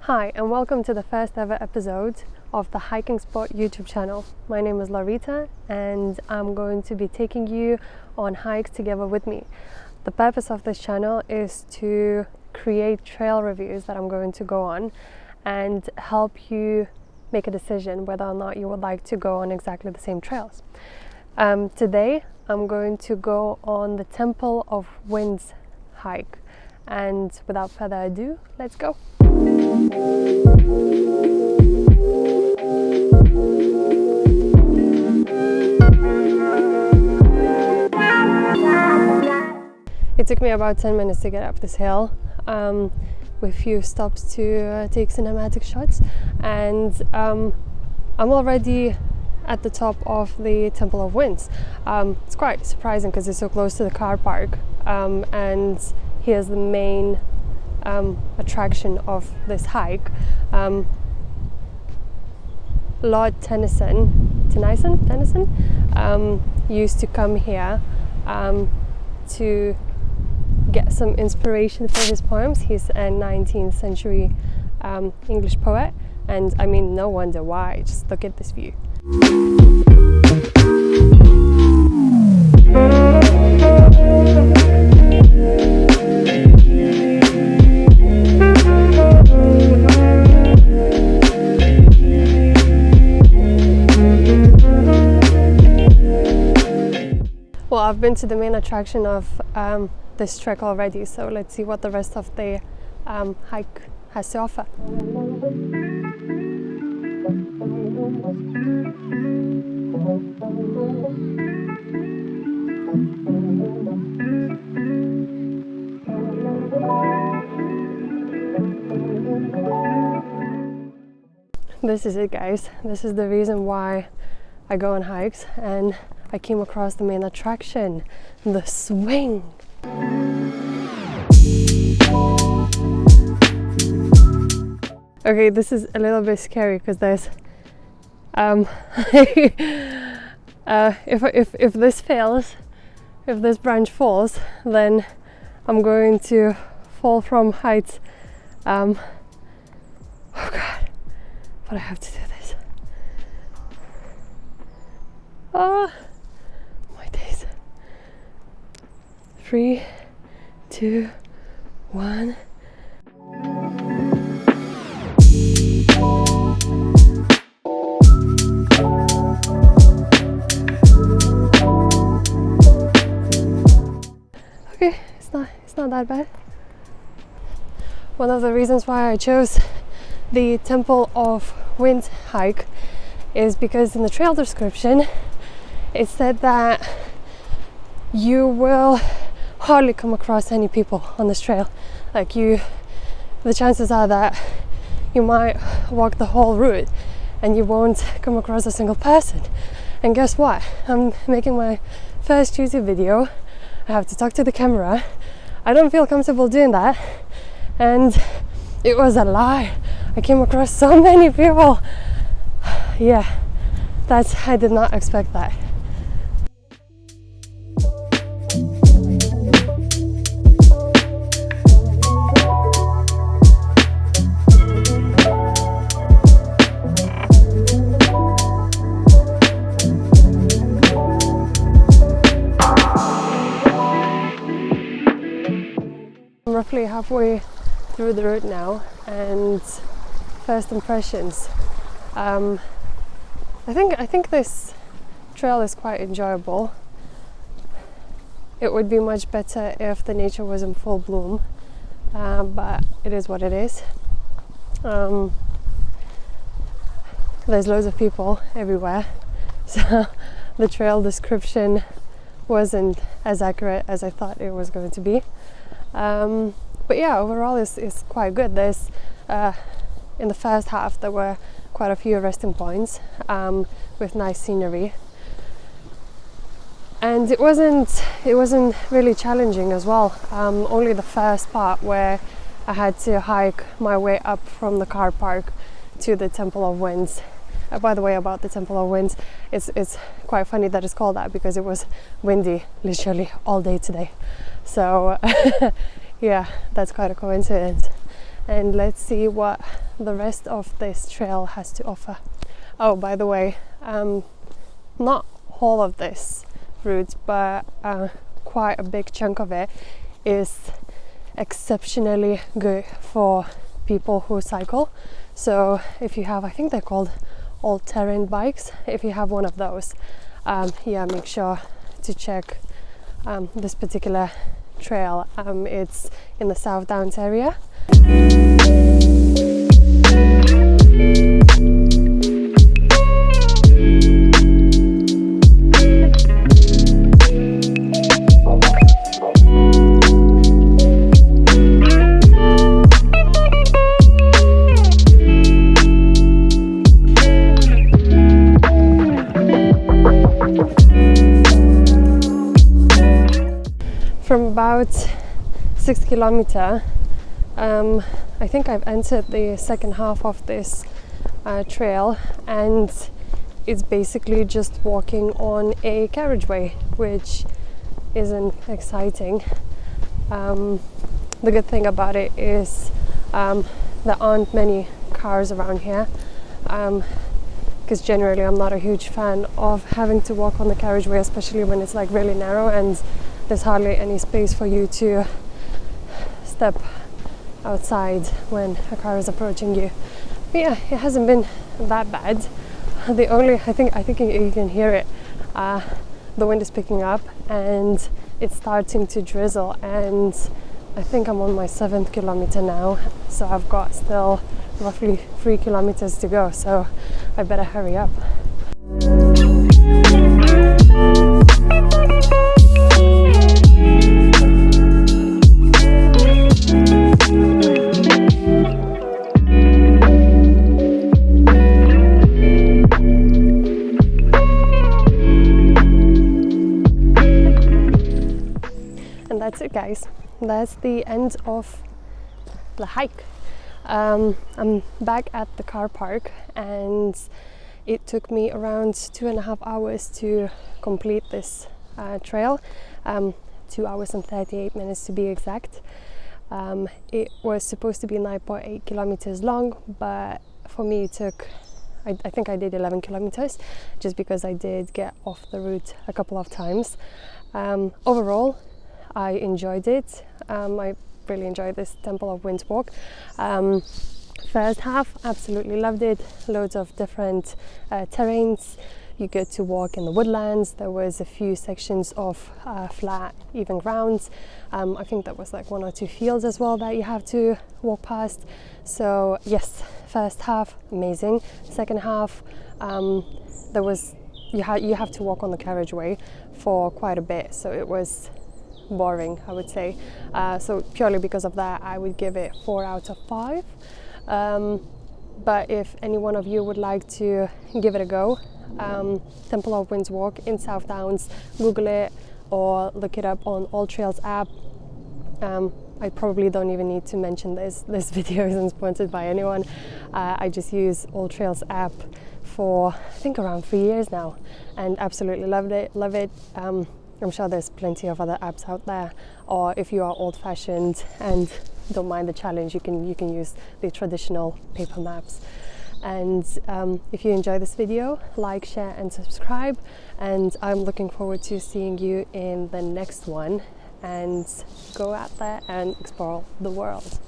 Hi and welcome to the first ever episode of the Hiking Spot YouTube channel. My name is Larita and I'm going to be taking you on hikes together with me. The purpose of this channel is to create trail reviews that I'm going to go on and help you make a decision whether or not you would like to go on exactly the same trails. Today I'm going to go on the Temple of Winds hike, and without further ado, let's go. It took me about 10 minutes to get up this hill, with a few stops to take cinematic shots, and I'm already at the top of the Temple of Winds. It's quite surprising because it's so close to the car park, and here's the main attraction of this hike. Lord Tennyson used to come here to get some inspiration for his poems. He's a 19th century English poet, and I mean, no wonder why. Just look at this view. Well, I've been to the main attraction of this trek already, so let's see what the rest of the hike has to offer. This is it, guys. This is the reason why I go on hikes, and I came across the main attraction, the swing. Okay, this is a little bit scary because there's if this fails, if this branch falls, then I'm going to fall from heights. Oh God, but I have to do this. Oh my days. 3, 2, 1. Okay, it's not that bad. One of the reasons why I chose the Temple of Winds hike is because in the trail description it said that you will hardly come across any people on this trail. The chances are that you might walk the whole route and you won't come across a single person. And guess what? I'm making my first YouTube video. I have to talk to the camera. I don't feel comfortable doing that, and it was a lie. I came across so many people. Yeah, I did not expect that. I'm roughly halfway through the route now, and first impressions. I think this trail is quite enjoyable. It would be much better if the nature was in full bloom, but it is what it is. There's loads of people everywhere, so the trail description wasn't as accurate as I thought it was going to be. But yeah, overall it's quite good. There's in the first half there were quite a few resting points with nice scenery, and it wasn't really challenging as well. Only the first part where I had to hike my way up from the car park to the Temple of Winds. By the way, about the Temple of Winds, it's quite funny that it's called that because it was windy literally all day today. So yeah, that's quite a coincidence. and let's see what the rest of this trail has to offer. Oh, by the way, not all of this route, but quite a big chunk of it is exceptionally good for people who cycle. So if you have, I think they're called all-terrain bikes, if you have one of those, yeah, make sure to check this particular trail. It's in the South Downs area. From about 6 kilometers, I think I've entered the second half of this trail, and it's basically just walking on a carriageway, which isn't exciting. The good thing about it is there aren't many cars around here, because generally I'm not a huge fan of having to walk on the carriageway, especially when it's like really narrow and there's hardly any space for you to step outside when a car is approaching you. But yeah, it hasn't been that bad. The only, I think you can hear it, the wind is picking up and it's starting to drizzle, and I think I'm on my 7th kilometer now, so I've got still roughly 3 kilometers to go, so I better hurry up. And that's it, guys. That's the end of the hike. I'm back at the car park, and it took me around 2.5 hours to complete this trail, 2 hours and 38 minutes to be exact. It was supposed to be 9.8 kilometers long, but for me it took, I think I did 11 kilometers, just because I did get off the route a couple of times. Overall, I enjoyed it. I really enjoyed this Temple of Winds walk. First half, absolutely loved it. Loads of different terrains. You get to walk in the woodlands. There was a few sections of flat, even grounds. I think there was like 1 or 2 fields as well that you have to walk past. So yes, first half, amazing. Second half, there was you have to walk on the carriageway for quite a bit, so it was boring, I would say. So purely because of that, I would give it 4 out of 5. But if any one of you would like to give it a go, Temple of Winds walk in South Downs, Google it or look it up on All Trails app. I probably don't even need to mention this video isn't sponsored by anyone. I just use All Trails app for I think around 3 years now, and absolutely love it. I'm sure there's plenty of other apps out there, or if you are old-fashioned and don't mind the challenge, you can use the traditional paper maps. And if you enjoy this video, like, share and subscribe, and I'm looking forward to seeing you in the next one, and go out there and explore the world.